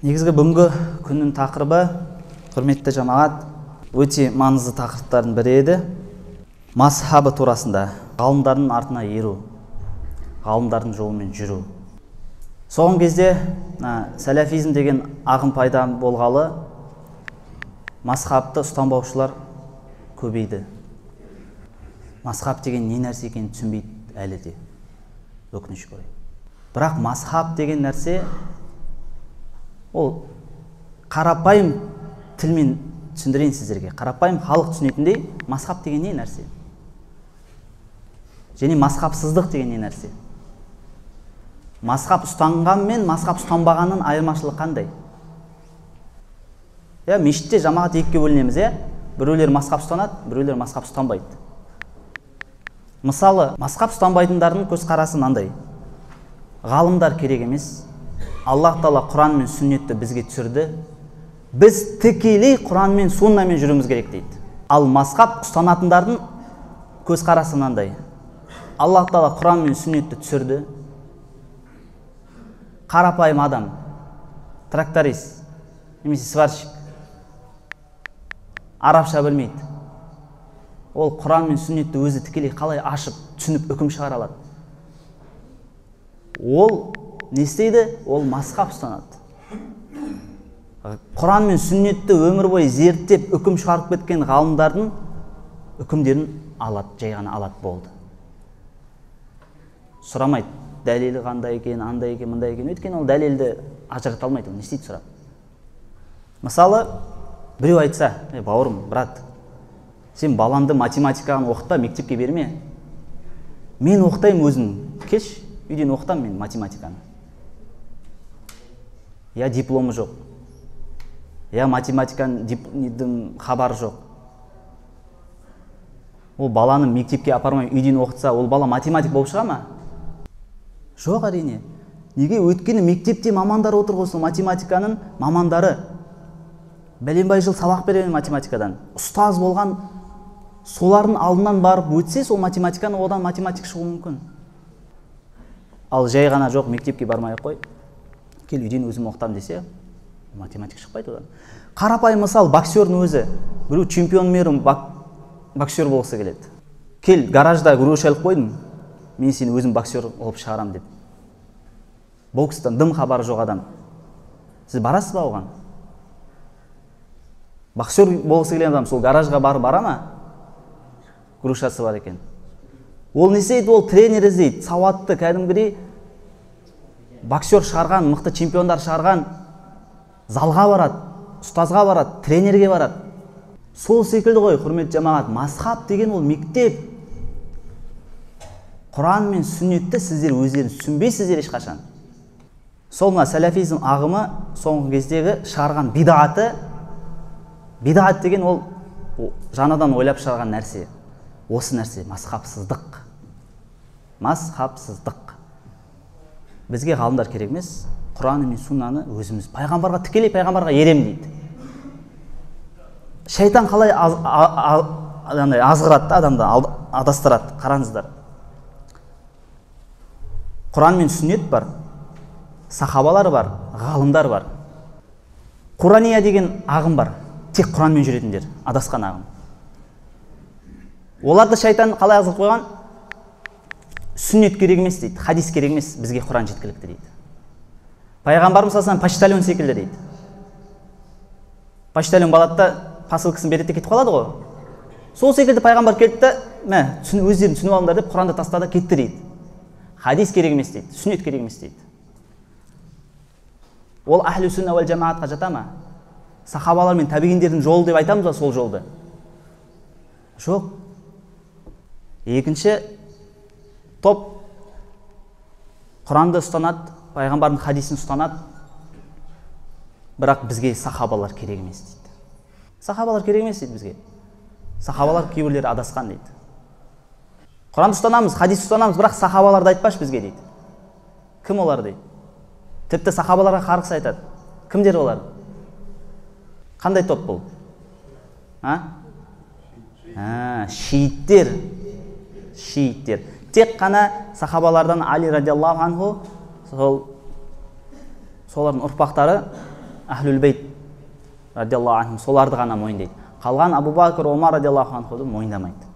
Негізгі бүгінгі күннің тақырыбы, құрметті жамағат, өте маңызды тақырыптардың бірі еді. Мазхабы турасында, ғалымдардың артына еру, ғалымдардың жолымен жүру. Соңғы кезде сәләфизм деген ағым пайда болғалы, мазхабты ұстанбаушылар көбейді. Мазхаб деген не нәрсе екенін түсінбейді әлі де, өкінішке орай. Бірақ мазхаб деген нәрсе ол қарапайым тілмен түсіндірейін сіздерге. Қарапайым халық түсінетіндей, мазхаб деген не нәрсе? Және мазхабсыздық деген не нәрсе? Мазхаб ұстанған мен мазхаб ұстанбағанның айырмашылығы қандай? Мешітте жамағат екіге бөлінеміз, біреулер мазхаб ұстанады, біреулер мазхаб ұстанбайды. Мысалы, мазхаб ұстанбайтындардың көзқарасы мынандай: ғалымдар керек емес, Аллах Тағала Құран мен сүннетті бізге түсірді, біз тікелей Құран мен суннамен жүруіміз керек дейді. Ал мазхаб ұстанатындардың көзқарасы мынандай: Аллах Тағала Құран мен сүннетті түсірді, қарапайым адам, тракторист немесе сварщик, арабша білмейді, ол Құран мен сүннетті өзі тікелей қалай ашып, түсініп, үкім шығара алады. Ол не істейді? Ол мазхаб ұстанады. Құран мен сүннетті өмір бойы зерттеп, үкім шығарып кеткен ғалымдардың үкімдерін алады, жай ғана алады, болды. Сұрамайды, дәлелі қандай екен, андай екен, мындай екен. Өйткені ол дәлелді ажырата алмайды, не істейді сұрап. Мысалы, біреу айтса: бауырым, брат, сен балаңды математикаға оқытпа, мектепке берме. Мен оқытайын өзім, келші, үйден оқытам мен математиканы. Дипломы жоқ. Математиканың хабары жоқ. Ол баланы мектепке апармай үйден оқытса, ол бала математик болып шыға ма? Жоқ, әрине. Неге? Өйткені мектепте мамандар отыр ғой, математиканың мамандары. Бәленбай жыл сабақ берген математикадан. Ұстаз болған, солардың алдынан барып өтсе, сол математиканы одан математик шығуы мүмкін. Ал жай ғана жоқ, мектепке бармай қой, кел үйден өзім оқытам десе, математик шықпайды одан. Қарапайым мысал, боксердің өзі, біреу чемпион мерім боксер болғысы келеді. Кел, гаражда груш алып қойдым, мен сені өзім боксер олып шығарам деп. Бокстан дым хабары жоқ адам. Сіз барасыз ба оған? Боксер болғысы келген адам сол гаражға бара ма? Грушасы бар екен. Ол не істейді? Ол тренер іздейді, сауатты, кәдімгідей боксер шығарған, мықты чемпиондар шығарған залға барады, ұстазға барады, тренерге барады. Сол секілді ғой, құрметті жамағат, мазхаб деген ол мектеп. Құран мен сүннетті сіздер өздеріңіз түсінбейсіздер ешқашан. Сол мына сәләфизм ағымы соңғы кездегі шығарған бидағаты. Бидағат деген ол жаңадан ойлап шығарған нәрсе. Осы нәрсе мазхабсыздық. Мазхабсыздық. Бізге ғалымдар керек емес, Құран мен суннаны өзіміз пайғамбарға, тікелей пайғамбарға ерем дейді. Шайтан қалай азғырады, адамды адастырады, қараңыздар. Құран мен сүннет бар, сахабалар бар, ғалымдар бар. Құрания деген ағым бар, тек Құранмен жүретіндер, адасқан ағым. Оларды шайтан қалай азғырып қойған? Сүннет керек емес дейді, хадис керек емес, бізге Құран жеткілікті дейді. Пайғамбарымыз салсан почтальон секілді дейді. Почтальон балатта посылкасын береді кетіп қалады ғой. Сол секілді пайғамбар келді де, өздерін түсініп алыңдар деп Құранды тастады, кетті дейді. Хадис керек емес дейді, сүннет керек емес дейді. Ол ахлу сүнна уәл жамаатқа жата ма? Сахабалар мен табиғиндердің жолы деп айтамыз ба сол жолды? Жоқ. Екінші топ Құранды ұстанады, пайғамбардың хадисін ұстанады, бірақ бізге сахабалар керек емес дейді. Сахабалар керек емес дейді бізге. Сахабалар кейбірлері адасқан дейді. Құранды ұстанамыз, хадис ұстанамыз, бірақ сахабаларды айтпашы бізге дейді. Кім олар дейді? Тіпті сахабаларға қарғыс айтады. Кімдер олар? Қандай топ бұл? Шииттер. Тек қана сахабалардан Али радиаллаху анху, солардың ұрпақтары Ахлюл бейт радиаллаху анхум соларды ғана мойындайды. Қалған Абу Бакр, Омар радиаллаху анхуды мойындамайды.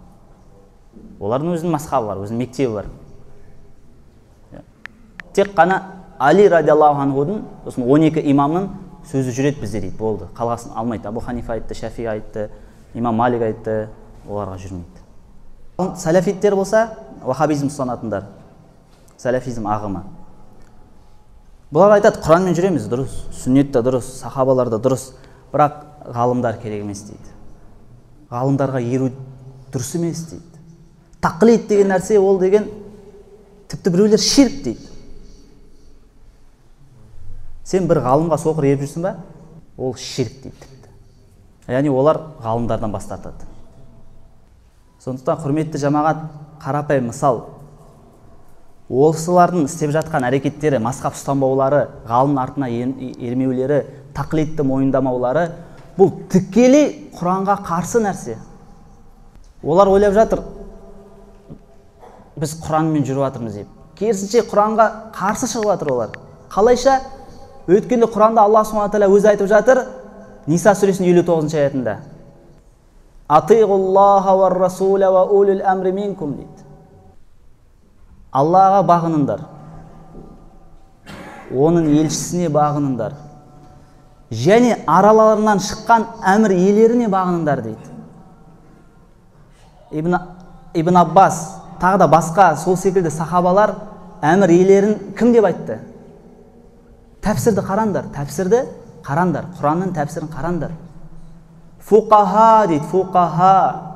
Олардың өзінің мазхабы бар, өзінің мектебі бар. Тек қана Али радиаллаху анхудың, осының 12 имамның сөзі жүреді бізде дейді, болды. Қалғасын алмайды. Абу Ханифа айтты, Шафи айтты, имам Малик айтты, оларға жүрмейді. Салафиттер болса, вахабизм ұстанатындар, салафизм ағымы. Бұлар айтады, Құранмен жүреміз, дұрыс, сүннет те дұрыс, сахабалар да дұрыс, бірақ ғалымдар керек емес дейді. Ғалымдарға еру дұрыс емес дейді. Тақлид деген нәрсе, ол деген тіпті біреулер ширк дейді. Сен бір ғалымға соқыр еріп жүрсің ба? Ол ширк дейді тіпті. Яғни олар ғалымдардан бас тартады. Сондықтан құрметті жамағат, қарапайым мысал, осылардың істеп жатқан әрекеттері, мазхаб ұстанбаулары, ғалым артына ермеулері, тақлидті мойындамаулары, бұл тікелей Құранға қарсы нәрсе. Олар ойлап жатыр, біз Құранмен жүріп жатырмыз деп. Керісінше Құранға қарсы шығып жатыр олар. Қалайша? Өткенде Құранда Алла Субхана тағала өзі айтып жатыр, Ниса сүресінің 59 аятында. Атиғуллаха ва расуля ва улул амри минкум дейді. Аллаға бағыныңдар, оның елшісіне бағыныңдар, және араларынан шыққан әмір иелеріне бағыныңдар дейді. Ибн Аббас, тағы да басқа сол секілді сахабалар әмір иелерін кім деп айтты? Тәпсірді қараңдар, Құранның тәпсірін қараңдар. Фуқаха дейді, фуқаха.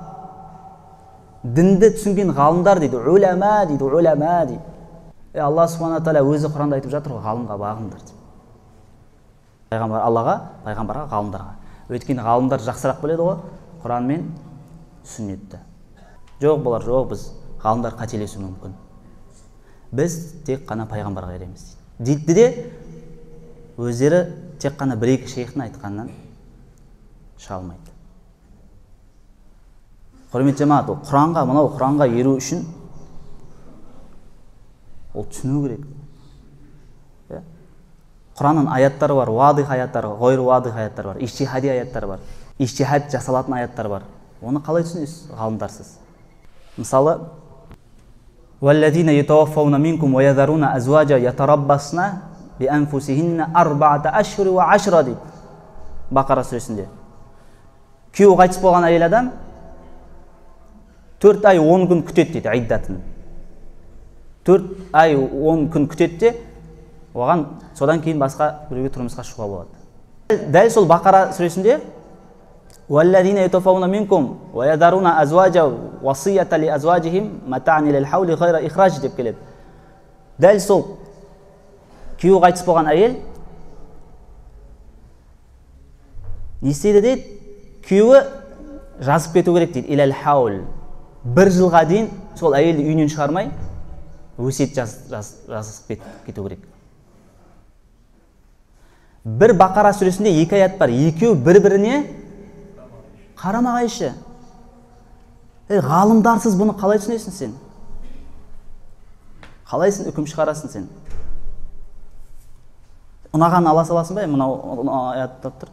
Дінді түсінген ғалымдар дейді, уляма дейді. Алла Субхана тағала өзі Құранда айтып жатыр, ғалымға бағыңдар дейді. Пайғамбар Аллаға, пайғамбарға, ғалымдарға. Өйткені ғалымдар жақсырақ біледі ғой, Құран мен сүннетті. Жоқ болар, жоқ, біз ғалымдар қателесу мүмкін. Біз тек қана пайғамбарға ереміз дейді де, өздері тек қана бір-екі шейхтің айтқаннан шыға алмайды. Құрметті жамағат, Құранға еру үшін ол түсіну керек. Құранның аяттары бар, вадих аяттары, ғойр вадих аяттары бар, иштихади аяттары бар, иштихад жасалатын аяттар бар. Оны қалай түсінесіз, ғалымдарсыз? Мысалы, وَالَّذِينَ يَتَوَفَّوْنَ مِنْكُمْ وَيَذَرُونَ أَزْوَاجًا يَتَرَبَّصْنَ بِأَنفُسِهِنَّ 4 أَشْهُرٍ وَعَشْرًا дейді. Бақара сүресінде. Күйеуі қайтыс болған әйел адам 4 ай 10 күн күтеді дейді, иддатын. 4 ай 10 күн күтеді де, оған содан кейін басқа біреуге тұрмысқа шығуға болады. Дәл сол Бақара сүресінде وَالَّذِينَ يَتَوَفَّوْنَ مِنْكُمْ وَيَذَرُونَ أَزْوَاجًا وَصِيَّةً لِأَزْوَاجِهِمْ مَتَاعًا إِلَى الْحَوْلِ غَيْرَ إِخْرَاجٍ деп келеді. Дәл сол күйеуі қайтыс болған әйел не істейді дейді? Күйеуі жазып кету керек дейді, иләл хаул. 1 жылға дейін сол әйелді үйінен шығармай, өсиет жазып кету керек. Бір Бақара сүресінде 2 аят бар, екеуі бір-біріне қарама-қайшы. Ғалымдарсыз бұны қалай түсінесің сен? Қалайсың үкім шығарасың сен? Ұнаған ала саласың ба? Мынау аятта тұр.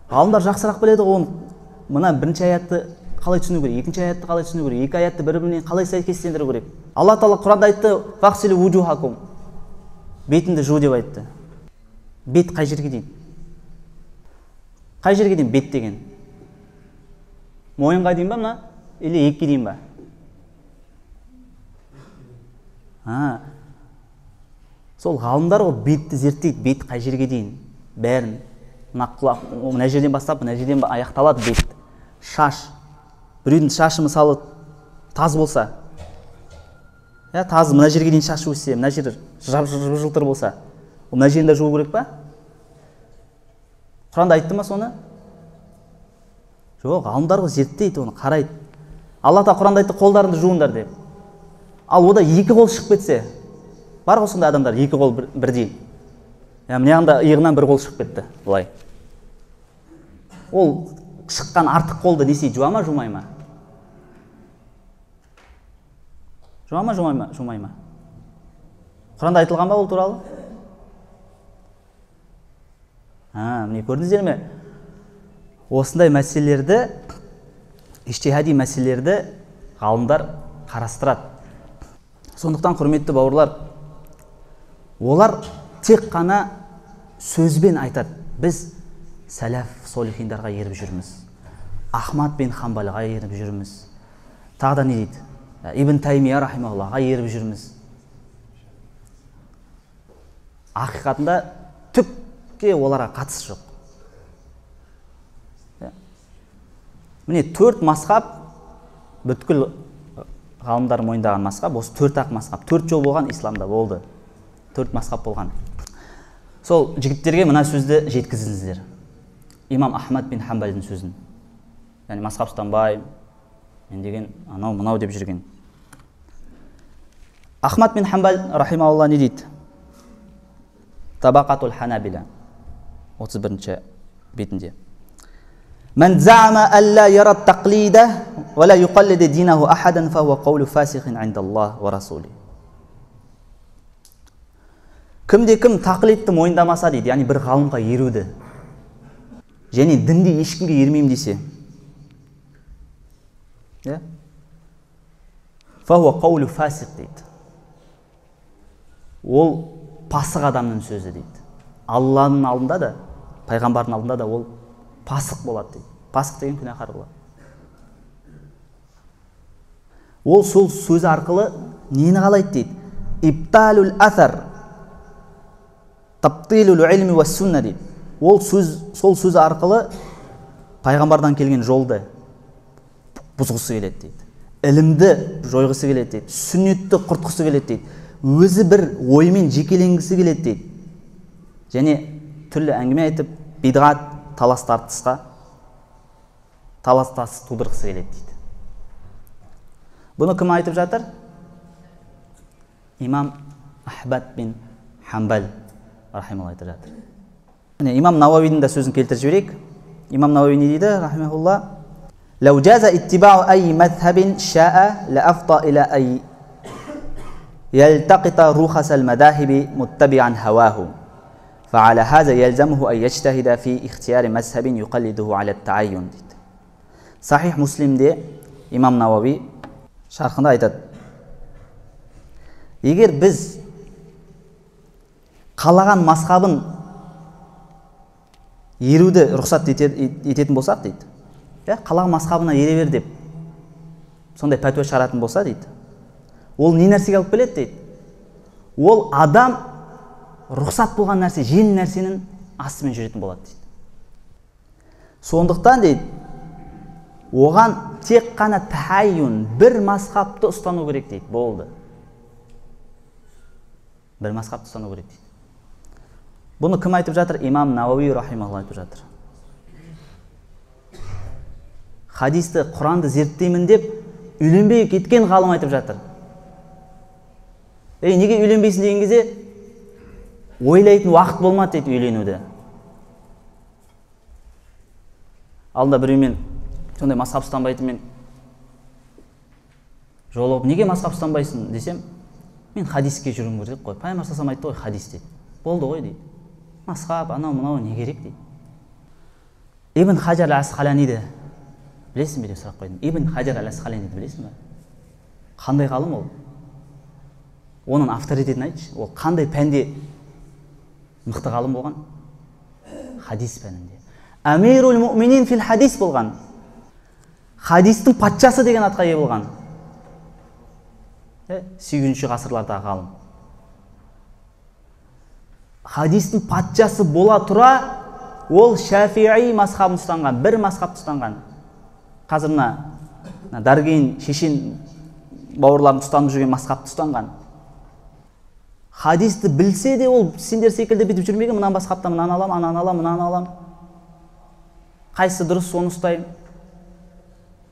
Ғалымдар жақсырақ біледі ғой, мына бірінші аятты қалай түсіну керек, екінші аятты қалай түсіну керек, екі аятты бір-біріне қалай сәйкестендіру керек. Алла Тағала Құранда айтты, «Фақсилу вуджухакум». Бетіңді жу деп айтты. Бет қай жерге дейін? Қай жерге дейін бет деген? Мойынға дейін ба мына? Или екке дейін ба? Сол ғалымдар ғой бетті зерттейді, бет қай жерге дейін? Бәрін. Мына жерден бастап, мына жерден аяқталады бет. Шаш. Біреудің шашы мысалы таз болса, таз мына жерге дейін шашы өссе, мына жері жылтыр болса, мына жерінде жуу керек па? Құранда айтты ма соны? Жоқ, ғалымдар ғой зерттейді, оны қарайды. Алла Тағала Құранда айтты, қолдарыңды жуыңдар деп. Ал ода 2 қол шығып кетсе, бар ғой сондай адамдар, 2 қол бірдей. Мына жағында иығынан 1 қол шығып кетті, былай. Ол шыққан артық қолды несі жуа ма, жумай ма? Жуа ма, жумай ма? Құранда айтылған ба ол туралы? Міне көрдіңіздер ме? Осындай мәселелерді, иштихади мәселелерді ғалымдар қарастырады. Сондықтан, құрметті бауырлар, олар тек қана сөзбен айтады. Біз сәләф солихиндарға еріп жүрміз. Ахмад бен Хамбалға еріп жүрміз. Тағы да не дейді? Ибн Таймия рахимахуллахқа еріп жүрміз. Ақиқатында түкке оларға қатысы жоқ. Міне 4 мазхаб, бүткіл ғалымдар мойындаған мазхаб, осы 4-ақ мазхаб, 4 жол болған исламда болды. 4 мазхаб болған. Сол жігіттерге мына сөзді жеткізіңіздер. Имам Ахмад бен Хамбалдың сөзін. Яғни мазхаб ұстанбай, мен деген анау мынау деп жүрген. Ахмад бен Хамбал рахимахулла не дейді? Табақатул Ханабила 31-ші бетінде. Мен зама алла яра тақлида ва ла юқаллиду динаху ахадан фа хуа қаулу фасихин индаллах ва расули. Кімде-кім тақлидті мойындамаса дейді, яғни бір ғалымға еруді, және дінде ешкімге ермеймін десе, фа хуа қаулу фасих дейді. Ол пасық адамның сөзі дейді. Алланың алдында да, пайғамбардың алдында да ол пасық болады дейді. Пасық деген күнәһар болады. Ол сол сөзі арқылы нені қалайды дейді? Ибталул асар, таптилул илми ва сунна дейді. Ол сол сөзі арқылы пайғамбардан келген жолды бұзғысы келеді дейді. Ілімді жойғысы келеді дейді. Сүннетті құртқысы келеді дейді. Өзі бір оймен жекеленгісі келеді дейді. Және түрлі әңгіме айтып, бидғат, талас-тартысқа, талас-тас тудырғысы келеді дейді. Бұны кім айтып жатыр? Имам Ахмад бен Хамбал рахималла айтып жатыр. Имам Науавидің да сөзін келтіріп жіберейік. Имам Науави не дейді? Рахимахулла. Лау жаза иттибау ай мазхабин шаа ла афта иля ай يلتقط رخص المذاهب متبعا هواه فعلى هذا يلزمه أن يجتهد في اختيار مذهب يقلده على التعين. Сахих Муслимде имам Науави шархында айтады: егер біз қалаған мазхабын еруді рұқсат ететін болсақ дейді, қалаған мазхабына ере бер деп сондай пәтуа шығаратын болса дейді, ол не нәрсеге алып келеді дейді? Ол адам рұқсат болған нәрсе, жеңіл нәрсенің астымен жүретін болады дейді. Сондықтан дейді, оған тек қана тайюн, бір мазхабты ұстану керек дейді. Болды. Бір мазхабты ұстану керек дейді. Бұны кім айтып жатыр? Имам Науави рахимахулла айтып жатыр. Хадисті, Құранды зерттеймін деп үйленбей кеткен ғалым айтып жатыр. Неге үйленбейсің деген кезде ойлайтын уақыт болмады дейді үйленуді. Алдында біреумен сондай мазхаб ұстанбайтын мен жолығып, неге мазхаб ұстанбайсың десем, мен хадиске жүруім керек қой. Пайғамбар салам айтты ғой хадис дейді. Болды ғой дейді. Мазхаб анау мынау не керек дейді. Ибн Хаджар ал-Асқаланиді білесің бе деп сұрақ қойдым. Ибн Хаджар ал-Асқаланиді білесің бе? Қандай ғалым ол? Оның авторитетін айтшы. Ол қандай пәнде мықты ғалым болған? Хадис пәнінде. Амирул муъминин фил хадис болған. Хадистің патшасы деген атқа ие болған. 8-ші ғасырлардағы ғалым. Хадистің патшасы бола тұра, ол Шафиғи мазхабын ұстанған, бір мазхабты ұстанған. Қазір мына даргейін шешен бауырларын ұстанып жүрген мазхабты ұстанған. Хадисті білсе де ол сендер секілді бітіп жүрмеген, мынан мазхабтан мынаны алам, ананы алам, мынаны алам. Қайсы дұрыс соны ұстайым,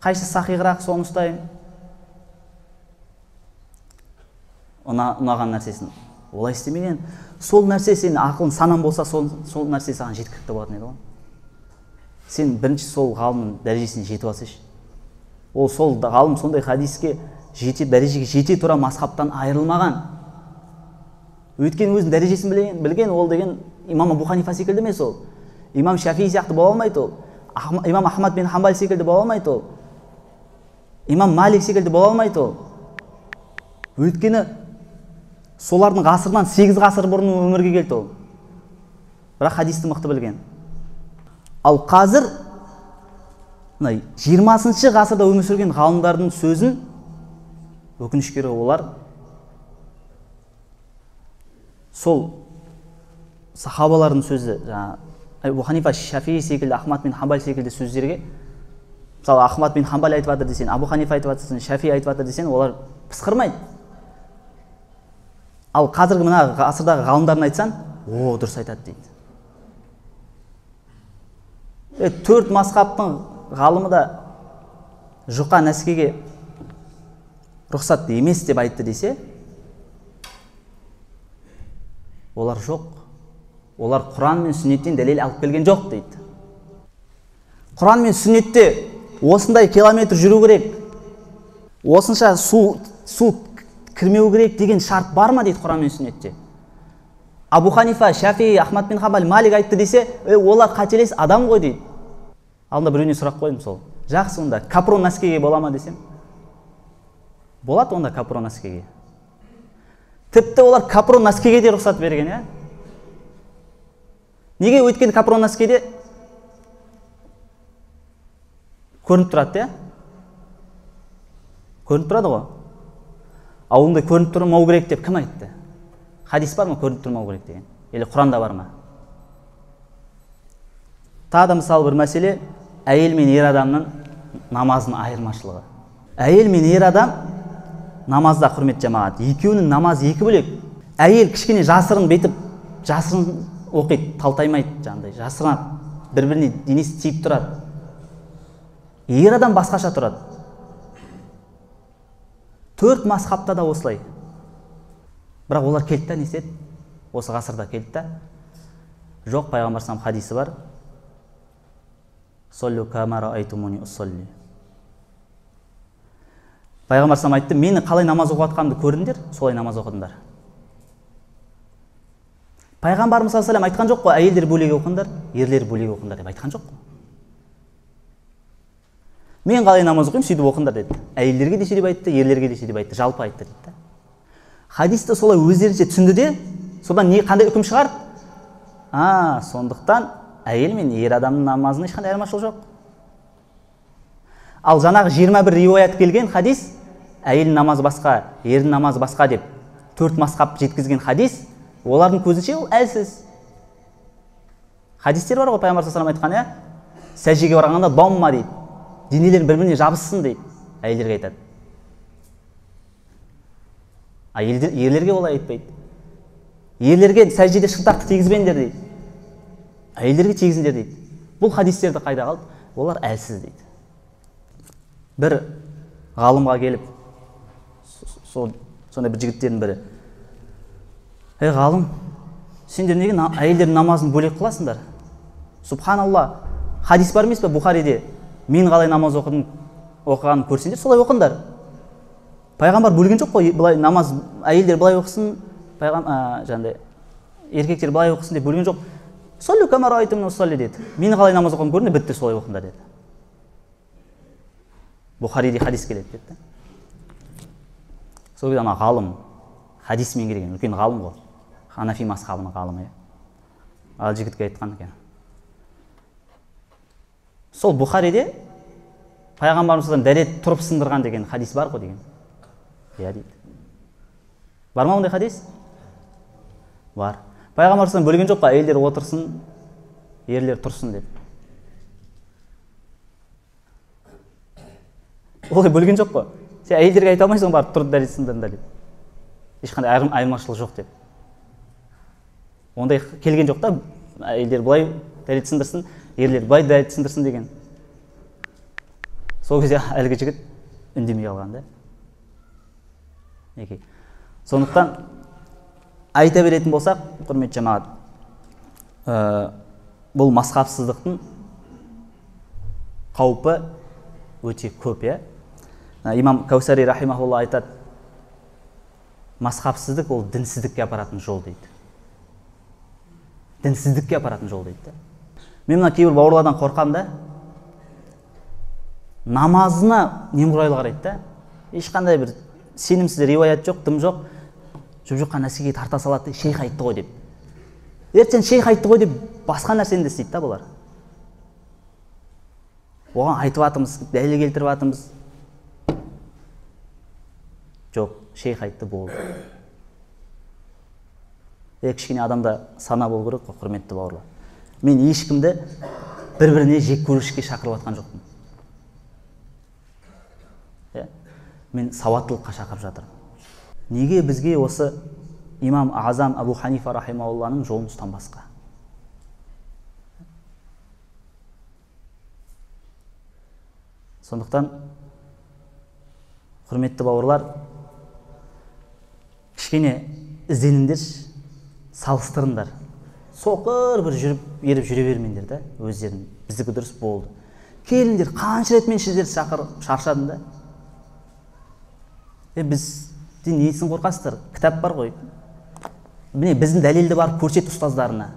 қайсы сахиғырақ соны ұстайым. Ұнаған нәрсесін олай істемеген. Сол нәрсе сенің ақылың санан болса, сол нәрсе саған жеткілікті болатын еді ғой. Сен бірінші сол ғалымның дәрежесіне жетіп алсайшы. Ол сол ғалым сондай хадиске дәрежеге жете тұра мазхабтан айырылмаған. Өткен өзінің дәрежесін білген, ол деген имам Абу Ханифа секілді емес ол. имам Шафии сияқты бола алмайды ол, имам Ахмад бин Хамбал секілді бола алмайды ол, имам Малик секілді бола алмайды ол. Өйткені солардың ғасырынан 8 ғасыр бұрын өмірге келді ол. Бірақ хадисті мықты білген. Ал қазір 20 ғасырда өмір сүрген ғалымдардың сөзін, өкінішке орай олар сол сахабалардың сөзі, Абу Ханифа, Шафии секілді, Ахмад бин Хамбал секілді сөздерге, мысалы Ахмад бин Хамбал айтып жатыр десең, Абу Ханифа айтып жатыр, Шафии айтып жатыр десең, олар пысқырмайды. Ал қазіргі мына ғасырдағы ғалымдарын айтсаң, о, дұрыс айтады дейді. 4 мазхабтың ғалымы да жұқа нәскеге рұқсат емес деп айтты десе, олар жоқ. Олар Құран мен сүннеттен дәлел алып келген жоқ дейді. Құран мен сүннетте осындай километр жүру керек, осынша су кірмеу керек деген шарт бар ма дейді Құран мен сүннетте. Абу Ханифа, Шафии, Ахмад бин Хамбал, Малик айтты десе, олар қателес адам ғой дейді. Алдында біреуіне сұрақ қойдым сол. Жақсы, онда капрон нәскеге бола ма десем? Болады онда капрон нәскеге. Тіпті олар капрон нәскеге де рұқсат берген, иә? Неге? Өйткені капрон нәскеде көрініп тұрады, иә? Көрініп тұрады ғой. Ал онда көрініп тұрмау керек деп кім айтты? Хадис бар ма көрініп тұрмау керек деген? Или Құранда бар ма? Тағы да мысалы бір мәселе, әйел мен ер адамның намазының айырмашылығы. Әйел мен ер адам намазда, құрметті жамағат, екеуінің намазы екі бөлек. Әйел кішкене жасырын бетіп, жасырын оқиды, талтаймайды жаңағыдай, жасырынады, бір-біріне денесі тиіп тұрады. Ер адам басқаша тұрады. 4 мазхабта да осылай. Бірақ олар келді да, не істеді? Осы ғасырда келді да. Жоқ, пайғамбар саллаллаху алейхи хадисі бар. Соллу кама раайтумуни уссолли. Пайғамбар саллаллаху айтты, мені қалай намаз оқып жатқанымды көрдіңдер, солай намаз оқыдыңдар. Пайғамбарымыз саллаллаху алейхи айтқан жоқ қой, әйелдер бөлек оқыңдар, ерлер бөлек оқыңдар деп айтқан жоқ қой. Мен қалай намаз оқимын, сөйтіп оқыңдар деді. Әйелдерге де сөйтіп айтты, ерлерге де сөйтіп айтты, жалпы айтты дейді. Хадисті солай өздерінше түсінді де, содан қандай үкім шығарды? Сондықтан әйел мен ер адамның намазында ешқандай айырмашылық жоқ. Ал жаңағы 21 риуаят келген хадис, әйелдің намазы басқа, ердің намазы басқа деп 4 мазхаб жеткізген хадис, олардың көзінше ол әлсіз. Хадистер бар ғой, пайғамбар саллаллаху алейхи айтқан, сәждеге барғанда домма дейді, денелерін бір-біріне жабыссын дейді, әйелдерге айтады. Ерлерге олай айтпайды. Ерлерге сәждеде шынтақты тегізбеңдер дейді, әйелдерге тегізіңдер дейді. Бұл хадистерді қайда қалды? Олар әлсіз дейді. Бір ғалымға келіп, сондай бір жігіттердің бірі, ғалым, сендер неге әйелдердің намазын бөлек қыласыңдар? Субханалла, хадис бар емес пе Бухариде? Мен қалай намаз оқығанын көрсеңдер, солай оқыңдар. Пайғамбар бөлген жоқ қой, былай намаз, әйелдер былай оқысын, еркектер былай оқысын деп бөлген жоқ. Соллу кама раайтумуни уссолли деді. Мен қалай намаз оқығанымды көрдіңдер, бітті, солай оқыңдар деді. Бухариде хадис келеді деді. Сол кезде ана ғалым, хадис меңгерген үлкен ғалым ғой, Ханафи мазхабының ғалымы. Ал жігітке айтқан екен. Сол Бухариде пайғамбарымыздан дәрет тұрып сындырған деген хадис бар ғой деген. Иә дейді. Бар ма ондай хадис? Бар. Пайғамбарымыздан бөлген жоқ па, әйелдер отырсын, ерлер тұрсын деп. Олай бөлген жоқ қой. Сен әйелдерге айта алмайсың, барып тұрып дәрет сындырыңдар деп. Ешқандай айырмашылық жоқ деп. Ондай келген жоқ та, әйелдер былай дәрет сындырсын, ерлер былай дәрет сындырсын деген. Сол кезде әлгі жігіт үндемей қалған да. Сондықтан айта беретін болсақ, құрметті жамағат, бұл мазхабсыздықтың қаупі өте көп, иә. Имам Каусари рахимахулла айтады, мазхабсыздық ол дінсіздікке апаратын жол дейді. Дінсіздікке апаратын жол дейді. Мен мына кейбір бауырлардан қорқам да, намазына немқұрайлы қарайды да. Ешқандай бір сенімсіз риуаят жоқ, дым жоқ. Жұп-жұқа нәрсеге тарта салады, шейх айтты ғой деп. Ертең шейх айтты ғой деп басқа нәрсені де істейді да бұлар. Оған айтып атымыз, дәлел келтіріп атымыз. Жоқ, шейх айтты болды. Кішкене адамда сана болу керек қой, құрметті бауырлар. Мен ешкімді бір-біріне жек көрушіге шақырып атқан жоқпын. Мен сауаттылыққа шақырып жатырмын. Неге бізге осы имам Азам Абу Ханифа рахимаулланың жолын ұстанбасқа? Сондықтан, құрметті бауырлар, кішкене ізденіңдер, салыстырыңдар. Соқыр бір еріп жүре бермеңдер да, өздерін. Біздікі дұрыс болды. Келіңдер, қанша рет мен сіздерді шаршадым да. Бізден несін қорқасыздар? Кітап бар ғой. Міне біздің дәлелді барып көрсет ұстаздарына.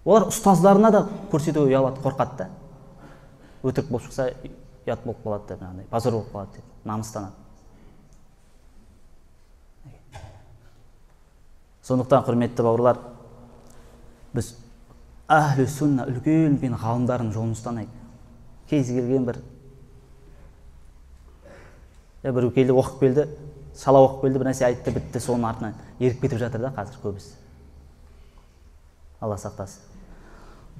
Олар ұстаздарына да көрсетуге ұялады, қорқады да. Өтірік болып шықса, ұят болып қалады деп, позор болып қалады деп, намыстанады. Сондықтан, құрметті бауырлар, біз әхлі сүнна үлкен ғалымдардың жолын ұстанайық. Кез келген бір келді, оқып келді, шала оқып келді, бір нәрсе айтты, бітті, соның артынан еріп кетіп жатыр да қазір көбісі. Алла сақтасын.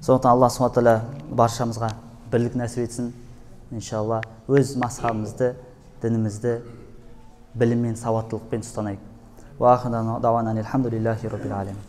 Сондықтан Алла субхана тағала баршамызға бірлік нәсіп етсін. Иншалла өз мазхабымызды, дінімізді білім мен сауаттылықпен ұстанайық. Ва ахиру дауана алхамдулиллахи раббил алемин.